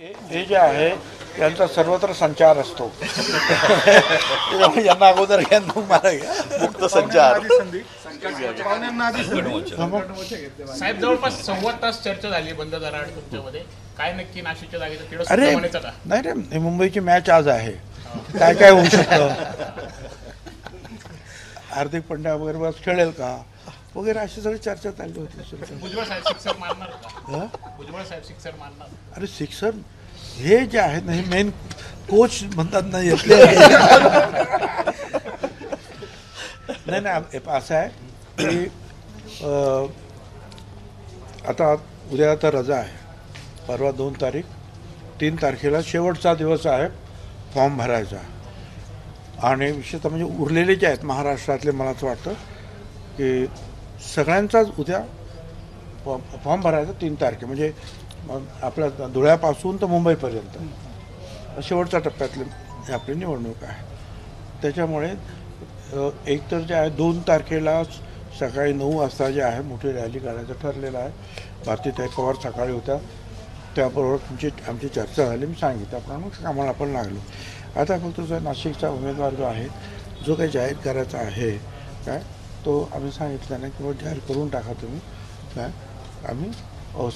हे जे आहे यांचा सर्वत्र संचार असतो. यांना अगोदर घ्या मला मुक्त संचार. साहेब जवळपास 1.25 तास चर्चा झाली बंद दराड तुमच्यामध्ये. काय नक्की नाशिकच्या जागेचं तिकडं अरे म्हणायचं का? नाही रे, मुंबईची मॅच आज आहे. काय काय होऊ शकतं, हार्दिक पंड्या वगैरे बस खेळेल का वगैरे अशी सगळी चर्चा चालली होती. भुजबळ साहेब सिक्सर मारणार का? भुजबळ साहेब सिक्सर मारणार? अरे सिक्सर हे जे आहेत ना, हे मेन कोच म्हणतात ना येतले. नाही नाही, असं आहे की आता उद्या तर रजा आहे, परवा 2 तारीख, 3 तारखेला शेवटचा दिवस आहे फॉर्म भरायचा. आणि विशेषतः म्हणजे उरलेले जे आहेत महाराष्ट्रातले, मला असं वाटतं की सगळ्यांचाच उद्या फॉर्म भरायचा 3 तारखे, म्हणजे आपल्या धुळ्यापासून तर मुंबईपर्यंत शेवटच्या टप्प्यातली आपली निवडणूक आहे. त्याच्यामुळे एक तर जे आहे 2 तारखेला सकाळी 9 वाजता जे आहे मोठी रॅली काढायचं ठरलेलं आहे. भारतीताई पवार सकाळी होत्या, त्याबरोबर आमची चर्चा झाली, मी सांगितलं त्याप्रमाणे मग कामाला आपण लागलो. आता फक्त जो नाशिकचा उमेदवार जो आहे, जो काही जाहीर करायचा आहे काय, तो आम्ही सांगितलं नाही की जाहीर करून टाका तुम्ही काय, आम्ही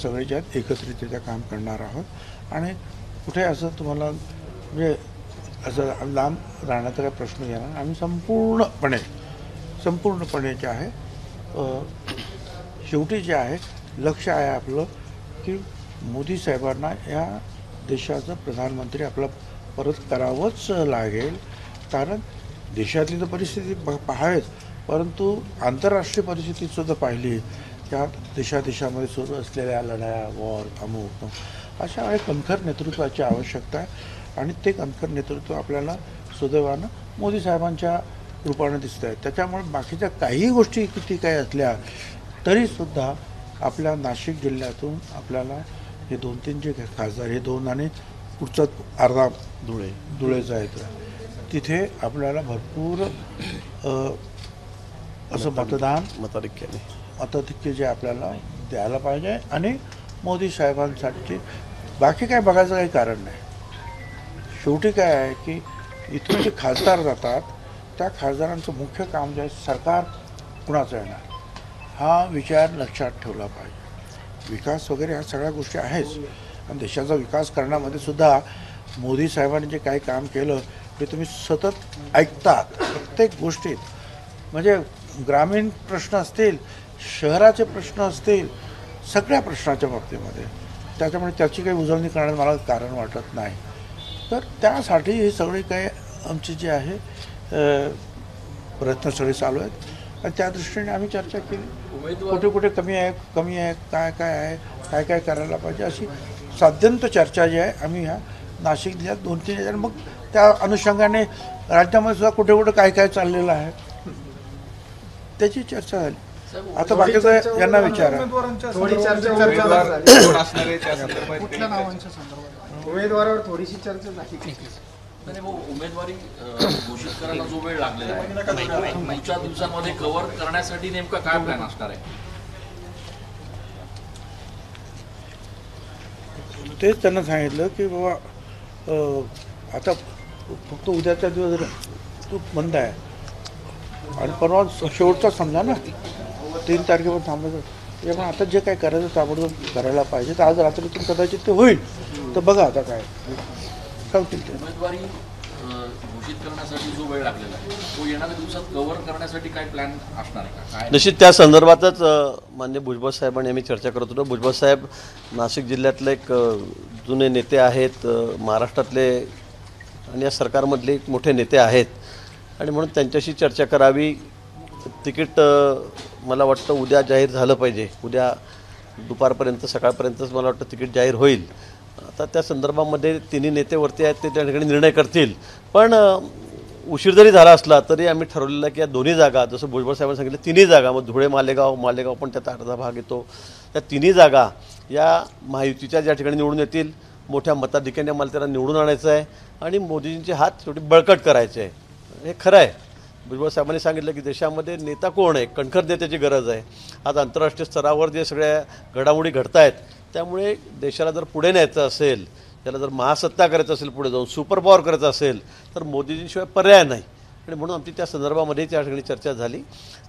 सगळे जे आहेत एकत्रितरित्या काम करणार आहोत. आणि कुठे असं तुम्हाला म्हणजे असं लांब राहण्याचा काही प्रश्न येणार, आम्ही संपूर्णपणे जे आहे शेवटी जे आहे लक्ष आहे आपलं की मोदी साहेबांना या देशाचं प्रधानमंत्री आपलं परत करावंच लागेल. कारण देशातली तर परिस्थिती आहेच, परंतु आंतरराष्ट्रीय परिस्थितीसुद्धा पाहिली, त्या देशामध्ये सुरू असलेल्या लढाया, वॉर, अमुक अशा वेळी कणखर नेतृत्वाची आवश्यकता आहे. आणि ते कणखर नेतृत्व आपल्याला सुदैवानं मोदी साहेबांच्या रूपाने दिसत आहे. त्याच्यामुळे बाकीच्या काही गोष्टी किती काही असल्या तरीसुद्धा आपल्या नाशिक जिल्ह्यातून आपल्याला हे 2-3 जे खासदार, हे 2 आणि पुढचा अर्धा धुळेचा आहे, तिथे आपल्याला भरपूर असं मताधिक्य जे आपल्याला द्यायला पाहिजे. आणि मोदी साहेबांसाठी बाकी काय बघायचं काही कारण नाही. शेवटी काय आहे की इथून जे खासदार जातात त्या खासदारांचं मुख्य काम जे आहे, सरकार कुणाचं येणार हा विचार लक्षात ठेवला पाहिजे. विकास वगैरे ह्या सगळ्या गोष्टी आहेच, आणि देशाचा विकास करण्यामध्ये सुद्धा मोदी साहेबांनी जे काही काम केलं ते तुम्ही सतत ऐकतात प्रत्येक गोष्टीत. म्हणजे ग्रामीण प्रश्न असतील, शहराचे प्रश्न असतील, सगळ्या प्रश्नाच्या बाबतीमध्ये. त्याच्यामुळे त्याची काही उजळणी करण्यात मला कारण वाटत नाही. तर त्यासाठी हे सगळे काही आमचे जे आहे प्रयत्न सगळे चालू आहेत. आणि त्या दृष्टीने आम्ही चर्चा केली, कुठे कुठे कमी आहे काय आहे, काय करायला पाहिजे, अशी साध्यंत चर्चा जी आहे आम्ही ह्या नाशिक जिल्ह्यात 2-3 हजार, मग त्या अनुषंगाने राज्यामध्ये सुद्धा कुठे काय चाललेलं आहे त्याची चर्चा झाली. आता बाकीचं यांना विचारा. उमेदवारावर थोडीशी चर्चा झाली. उमेदवारी घोषित करायला जो वेळ लागलेला आहे, पुढच्या दिवसांमध्ये कव्हर करण्यासाठी नेमका काय प्लॅन असणार आहे? तेच त्यांना सांगितलं की बाबा आता फक्त उद्याचा दिवस खूप बंद आहे आणि परवा शेवटचा समजा ना 3 तारखेवर थांबायचं. त्यामुळे आता जे काय करायचं ताबडतोब करायला पाहिजे. तर आज रात्रीतून कदाचित ते होईल, तर बघा आता काय सांगतील ते. उमेदवारी घोषित करण्यासाठी जो वेळ लागलेला आहे तो येणाऱ्या दिवसात कव्हर करण्यासाठी काय प्लॅन असणार आहे का? काय निश्चित त्या संदर्भातच माननीय भुजबळ साहेबांनी आम्ही चर्चा करत होतो. भुजबळ साहेब नाशिक जिल्ह्यातले एक जुने नेते आहेत, महाराष्ट्रातले आणि या सरकारमधले एक मोठे नेते आहेत, आणि म्हणून त्यांच्याशी चर्चा करावी. तिकीट मला वाटतं उद्या जाहीर झालं पाहिजे. उद्या दुपारपर्यंत सकाळपर्यंतच मला वाटतं तिकीट जाहीर होईल. आता त्या संदर्भामध्ये तिन्ही नेतेवरती आहेत, ते त्या ठिकाणी निर्णय करतील. पण उशीर जरी झाला असला तरी आम्ही ठरवलेलं की या दोन्ही जागा, जसं भुजबळ साहेबांनी सांगितलं, तिन्ही जागा, मग धुळे मालेगाव पण त्यात अर्धा भाग येतो, त्या तिन्ही जागा या महायुतीच्या ज्या ठिकाणी निवडून येतील, मोठ्या मताधिक्याने मला त्यांना निवडून आणायचं आहे आणि मोदींचे हात शेवटी बळकट करायचे आहे. हे खरं आहे. भुजबळ साहेबांनी सांगितलं की देशामध्ये नेता कोण आहे, कणखर नेत्याची गरज आहे. आज आंतरराष्ट्रीय स्तरावर जे सगळ्या घडामोडी घडत आहेत, त्यामुळे देशाला जर पुढे न्यायचं असेल त्याला जर महासत्ता करायचं असेल, पुढे जाऊन सुपर पॉवर करायचं असेल तर मोदीजींशिवाय पर्याय नाही. आणि म्हणून आमची त्या संदर्भामध्ये त्या ठिकाणी चर्चा झाली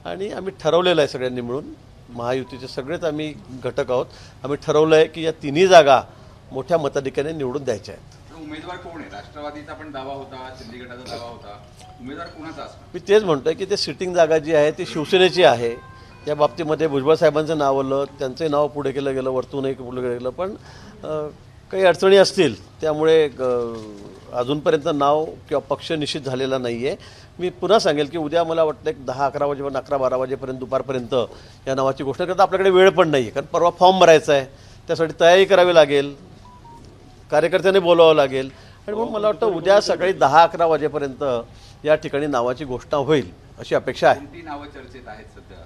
आणि आम्ही ठरवलेलं आहे सगळ्यांनी मिळून, महायुतीचे सगळेच आम्ही घटक आहोत, आम्ही ठरवलं आहे की या तिन्ही जागा मोठ्या मताधिक्याने निवडून द्यायच्या आहेत. उमेदवार कोण आहे? राष्ट्रवादीचा पण दावा होता, चंदीगडाचा दावा होता, उमेदवार कोणाचा असणार? मी तेच म्हणतोय की ते सिटिंग जागा जी आहे ती शिवसेनेची आहे. त्या बाबतीमध्ये भुजबळ साहेबांचं नाव आलं, त्यांचंही नाव पुढे केलं गेलं, वरतूनही पुढे गेलं, पण काही अडचणी असतील त्यामुळे अजूनपर्यंत नाव किंवा पक्ष निश्चित झालेला नाही आहे. मी पुन्हा सांगेल की उद्या मला वाटतं एक 10-11 वाजेपर्यंत 11-12 वाजेपर्यंत दुपारपर्यंत या नावाची घोषणा करता आपल्याकडे वेळ पण नाही आहे, कारण परवा फॉर्म भरायचा आहे, त्यासाठी तयारी करावी लागेल, कार्यकर्त्यांनी बोलावं लागेल. आणि म्हणून मला वाटतं उद्या सकाळी 10-11 वाजेपर्यंत या ठिकाणी नावाची घोषणा होईल अशी अपेक्षा आहे. कोणती नावं चर्चेत आहेत सध्या?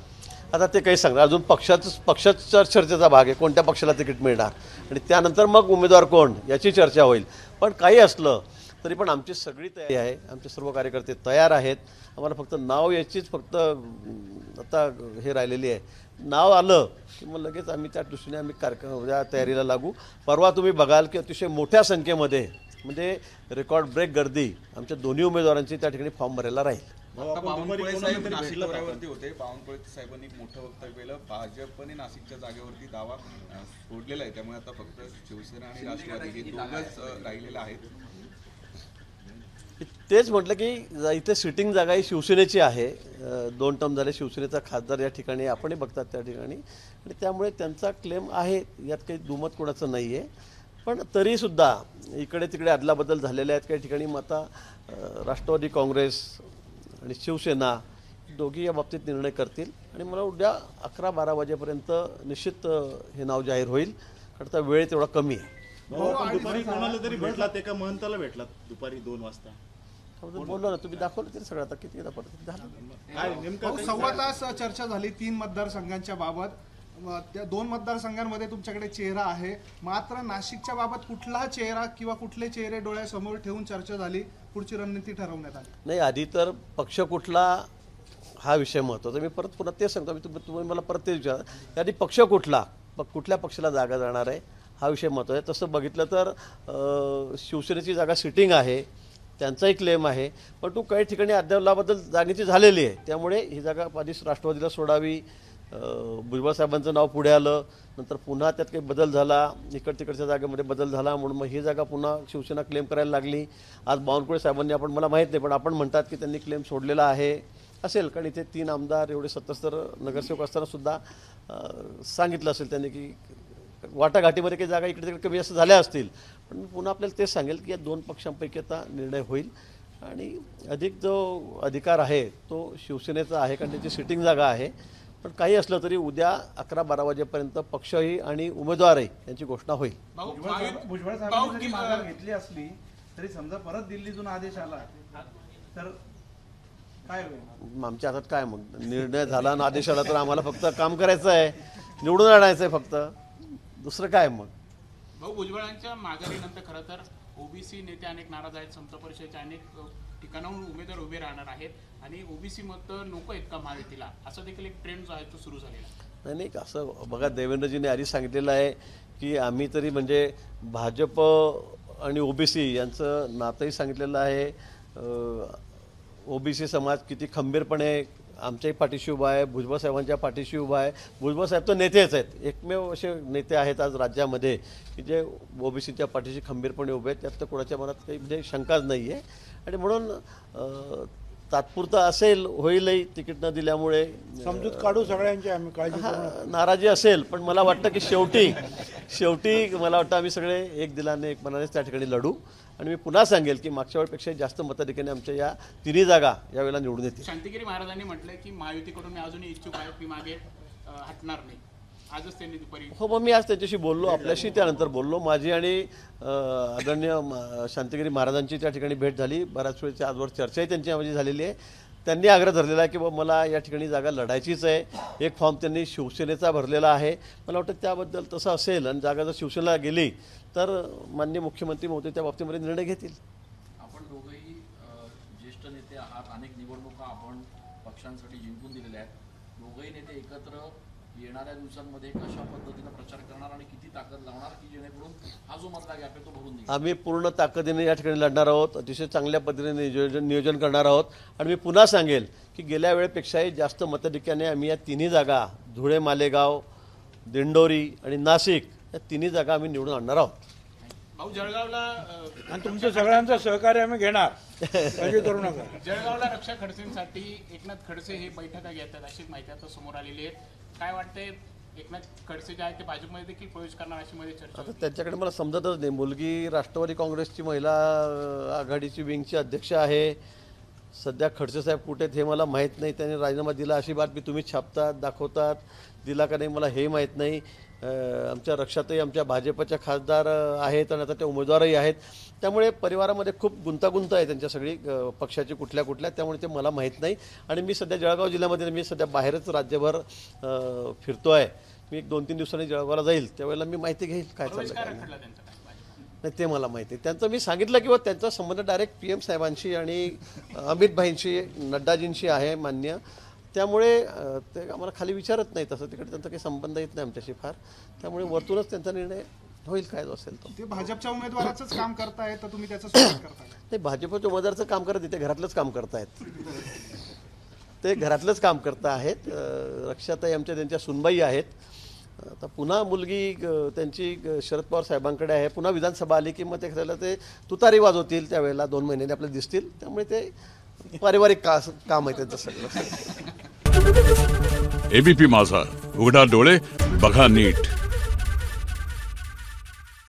आता ते काही सांगणार, अजून पक्षाचा चर्चेचा भाग आहे, कोणत्या पक्षाला तिकीट मिळणार आणि त्यानंतर मग उमेदवार कोण याची चर्चा होईल. पण काही असलं तरी पण आमची सगळी तयारी आहे, आमचे सर्व कार्यकर्ते तयार आहेत. आम्हाला फक्त नाव याचीच फक्त आता हे राहिलेली आहे. नाव आलं की मग लगेच आम्ही त्या दृष्टीने त्या तयारीला लागू. परवा तुम्ही बघाल की अतिशय मोठ्या संख्येमध्ये म्हणजे रेकॉर्ड ब्रेक गर्दी आमच्या दोन्ही उमेदवारांची त्या ठिकाणी फॉर्म भरायला राहील. बावनकुळे साहेब नाशिक दौऱ्यावरती होते. बावनकुळे साहेबांनी एक मोठं वक्तव्य केलं, भाजपने नाशिकच्या जागेवरती दावा सोडलेला आहे, त्यामुळे आता फक्त शिवसेना आणि राष्ट्रवादी हे दोघंच राहिलेले आहेत. तेच म्हटलं की इथे सिटिंग जागा ही शिवसेनेची आहे. 2 टर्म झाले शिवसेनेचा खासदार या ठिकाणी आपणही बघतात त्या ठिकाणी, आणि त्यामुळे त्यांचा क्लेम आहे, यात काही दुमत कोणाचं नाही आहे. पण तरीसुद्धा इकडे तिकडे अदलाबदल झालेल्या आहेत काही ठिकाणी. मग आता राष्ट्रवादी काँग्रेस आणि शिवसेना दोघी या बाबतीत निर्णय करतील आणि मला उद्या 11-12 वाजेपर्यंत निश्चित हे नाव जाहीर होईल, कारण आता वेळ तेवढा कमी आहे. दुपारी कोणाला तरी भेटलात, एका महंताला भेटलात दुपारी 2 वाजता. बोललो ना, तुम्ही दाखवलं तरी सगळं. आता किती झालं काय नेमकं सव्वा तास चर्चा झाली 3 मतदारसंघांच्या बाबत. त्या 2 मतदारसंघांमध्ये तुमच्याकडे चेहरा आहे, मात्र नाशिकच्या बाबत कुठला चेहरा किंवा कुठले चेहरे डोळ्यासमोर ठेवून चर्चा झाली, पुढची रणनीती ठरवण्यात आली? नाही, आधी तर पक्ष कुठला हा विषय महत्त्वाचा. मी परत पुन्हा तेच सांगतो, तुम्ही मला परत तेच विचार, आधी पक्ष कुठला, कुठल्या पक्षाला जागा जाणार आहे हा विषय महत्त्वाचा आहे. तसं बघितलं तर शिवसेनेची जागा सिटिंग आहे, त्यांचाही क्लेम आहे, पण तो काही ठिकाणी अदलाबदल जागेची झालेली आहे, त्यामुळे ही जागा आधीच राष्ट्रवादीला सोडावी. भुजबळ साहेबांचं नाव पुढे आलं, नंतर पुन्हा त्यात काही बदल झाला, तिकडच्या जागेमध्ये बदल झाला, म्हणून मग ही जागा पुन्हा शिवसेना क्लेम करायला लागली. आज बावनकुळे साहेबांनी, आपण मला माहीत नाही पण आपण म्हणतात की त्यांनी क्लेम सोडलेला आहे असेल, कारण इथे 3 आमदार एवढे 77 नगरसेवक असताना सुद्धा सांगितलं असेल त्यांनी की वाटाघाटीमध्ये काही जागा इकडे तिकडे कमी जास्त झाल्या असतील. पण पुन्हा आपल्याला तेच सांगेल की या 2 पक्षांपैकी आता निर्णय होईल आणि अधिक जो अधिकार आहे तो शिवसेनेचा आहे, कारण त्याची सिटिंग जागा आहे. पण काही असलं तरी उद्या 11-12 वाजेपर्यंत पक्षही आणि उमेदवारही यांची घोषणा होईल. भुजबळ साहेबांनी जरी माघार घेतली असली तरी समजा परत दिल्लीतून आदेश आला तर काय होईल? आमच्या हातात काय, मग निर्णय झाला आणि आदेश आला तर आम्हाला फक्त काम करायचं आहे, निवडून आणायचं आहे फक्त, दुसरं काय. मग भाऊ, भुजबळांच्या माघारीनंतर खरं तर ओबीसी नेते अनेक नाराज आहेत, समता परिषदेच्या अनेक ठिकाणाहून उमेदवार उभे राहणार आहेत आणि ओबीसी मत नको आहेत का महायुतीला, असा देखील एक ट्रेंड जो आहे तो सुरू झालेला नाही. असं बघा, देवेंद्रजींनी आधी सांगितलेलं आहे की आम्ही तरी म्हणजे भाजप आणि ओबीसी यांचं नातंही सांगितलेलं आहे. ओबीसी समाज किती खंबीरपणे आमच्याही पाठीशी उभा आहे, भुजबळ साहेबांच्या पाठीशी उभा आहे. भुजबळ साहेब तर नेतेच आहेत, एकमेव असे नेते आहेत आज राज्यामध्ये की जे ओबीसीच्या पाठीशी खंबीरपणे उभे आहेत, त्यात तर कोणाच्या मनात काही म्हणजे शंकाच नाही आहे. आणि म्हणून तात्पुरतं असेल, होईलही तिकीट न दिल्यामुळे समजूत काढू सगळ्यांची, आम्ही काळजी नाराजी असेल, पण मला वाटतं की शेवटी मला वाटतं आम्ही सगळे एक दिलाने एक मनानेच त्या ठिकाणी लढू. आणि मी पुन्हा सांगेल की मागच्या वेळेपेक्षा जास्त मताधिक्याने आमच्या या 3 जागा यावेळेला निवडून येतील. शांतिगिरी महाराजांनी म्हटलंय की महायुतीकडून मी अजूनही इच्छुक आहे, मी मागे हटणार नाही. आजच त्यांनी दुपारी हो, मग मी आज त्यांच्याशी बोललो, आपल्याशी त्यानंतर बोललो. माझी आणि आदरणीय शांतिगिरी महाराजांची त्या ठिकाणी भेट झाली, बऱ्याच वेळची आजवर चर्चाही त्यांची माझी झालेली आहे. त्यांनी आग्रह धरलेला आहे की बाबा मला या ठिकाणी जागा लढायचीच आहे. एक फॉर्म त्यांनी शिवसेनेचा भरलेला आहे. मला वाटतं त्याबद्दल तसं असेल आणि जागा जर शिवसेनेला गेली तर माननीय मुख्यमंत्री महोदय त्या बाबतीमध्ये निर्णय घेतील. आपण दोघंही ज्येष्ठ नेते आहात, अनेक निवडणुका आपण पक्षांसाठी जिंकून दिलेल्या आहेत. दोघंही नेते एकत्र येणाऱ्या दिवसांमध्ये कशा पद्धतीनं प्रचार करणार आणि किती ताकद लावणार की जेणेकरून हा जो मधला गॅप आहे तो भरून निघेल? आम्ही पूर्ण ताकदीने या ठिकाणी लढणार आहोत, अतिशय चांगल्या पद्धतीने नियोजन करणार आहोत. आणि मी पुन्हा सांगेल की गेल्या वेळेपेक्षाही जास्त मताधिक्याने आम्ही या तिन्ही जागा, धुळे, मालेगाव, दिंडोरी आणि नाशिक, या तिन्ही जागा आम्ही निवडून आणणार आहोत. भाऊ जळगावला आणि तुमचं सगळ्यांचं सहकार्य आम्ही घेणार, काळजी करू नका. जळगावला रक्षा खडसेंसाठी एकनाथ खडसे हे बैठका घेतात अशी माहिती आता समोर आलेली आहे. काय वाटतंय, एकनाथ खडसे जे आहेत ते भाजपमध्ये देखील प्रवेश करणार अशी मध्ये चर्चा आता त्यांच्याकडे मला समजतच नाही. मुलगी राष्ट्रवादी काँग्रेसची महिला आघाडीची विंगची अध्यक्ष आहे. सध्या खडसे साहेब कुठे आहेत हे मला माहीत नाही. त्यांनी राजीनामा दिला अशी बातमी तुम्ही छापतात, दाखवतात, दिला का नाही मला हे माहीत नाही. आमच्या रक्षातही आमच्या भाजपच्या खासदार आहेत आणि आता ते उमेदवारही आहेत. त्यामुळे परिवारामध्ये खूप गुंतागुंत आहे त्यांच्या सगळी पक्षाची कुठल्या, त्यामुळे ते मला माहीत नाही. आणि मी सध्या जळगाव जिल्ह्यामध्ये, मी सध्या बाहेरच राज्यभर फिरतो आहे. मी 1-2-3 दिवसांनी जळगावला जाईल, त्यावेळेला मी माहिती घेईल काय चाललं काय नाही ते मला माहिती आहे. त्यांचं मी सांगितलं की त्यांचा संबंध डायरेक्ट PM साहेबांशी आणि अमित भाईंशी, नड्डाजींशी आहे मान्य. त्यामुळे ते आम्हाला खाली विचारत नाही, तसं तिकडे त्यांचा काही संबंध येत नाही आमच्याशी फार. त्यामुळे वरतूनच त्यांचा निर्णय होईल काय जो असेल तो. ते भाजपच्या उमेदवाराचंच काम करतायत तर तुम्ही त्याचं स्वागत करताय? नाही, भाजपच्या उमेदवाराचं काम करत ते घरातलंच काम करतायत. ते घरातलंच काम करत आहेत. रक्षाताई आमच्या त्यांच्या सुनबाई आहेत. आता पुन्हा मुलगी त्यांची शरद पवार साहेबांकडे आहे. पुन्हा विधानसभा आली की मग ते तुतारी वाजवतील, त्यावेळेला 2 महिन्याने आपल्याला दिसतील. त्यामुळे ते पारिवारिक काम आहे त्यांचं सगळं. ABP माझा, उघडा डोळे बघा नीट.